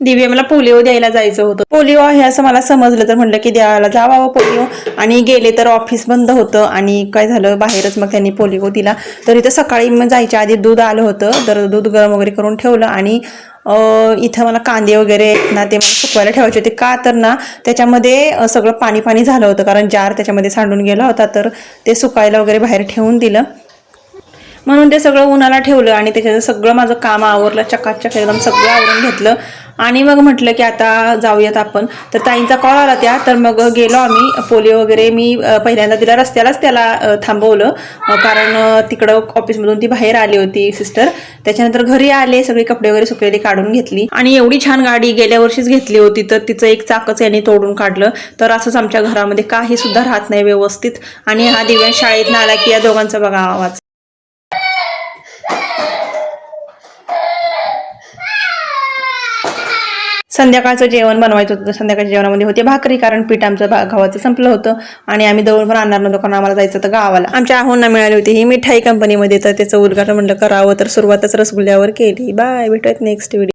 दिव्या मला पोलिओ द्यायला जायचं होतं. पोलिओ आहे असं मला समजलं तर म्हटलं की द्यायला जावा पोलिओ. आणि गेले तर ऑफिस बंद होतं आणि काय झालं बाहेरच मग त्यांनी पोलिओ दिला. तर इथं सकाळी मग जायच्या आधी दूध आलं होतं तर दूध गरम वगैरे करून ठेवलं आणि इथं मला कांदे वगैरे ना ते मला सुकवायला ठेवायचे होते. का तर ना त्याच्यामध्ये सगळं पाणी पाणी झालं होतं कारण जार त्याच्यामध्ये सांडून गेला होता. तर ते सुकायला वगैरे बाहेर ठेवून दिलं म्हणून ते सगळं उन्हाला ठेवलं आणि त्याच्यात सगळं माझं काम आवरलं चकाचक एकदम सगळं आवरून घेतलं. आणि मग म्हटलं की आता जाऊयात आपण. तर ताईंचा कॉल आला त्या तर मग गेलो आम्ही. पोलिओ वगैरे मी पहिल्यांदा तिला रस्त्यालाच त्याला थांबवलं कारण तिकडं ऑफिसमधून ती बाहेर आली होती सिस्टर. त्याच्यानंतर घरी आले सगळे कपडे वगैरे सुकलेली काढून घेतली आणि एवढी छान गाडी गेल्या वर्षीच घेतली होती तर तिचं एक चाकच याने तोडून काढलं. तर असंच आमच्या घरामध्ये काही सुद्धा राहत नाही व्यवस्थित. आणि हा दिव्यांश शाळेत आला की या दोघांचा बघा आवाज. संध्याकाळचं जेवण बनवायचं होतं. संध्याकाळच्या जेवणामध्ये होते भाकरी कारण पीठ आमचं गव्हाचं संपलं होतं आणि आम्ही दळून पण आणणार नव्हतो कारण आम्हाला जायचं होतं गावाला. आमच्या आहोंना मिळाली होती ही मिठाई कंपनीमध्ये तर त्याचं उद्घाटन म्हटलं करावं तर सुरुवातच रसगुल्ल्यावर केली. बाय, भेटूयात नेक्स्ट व्हिडिओ.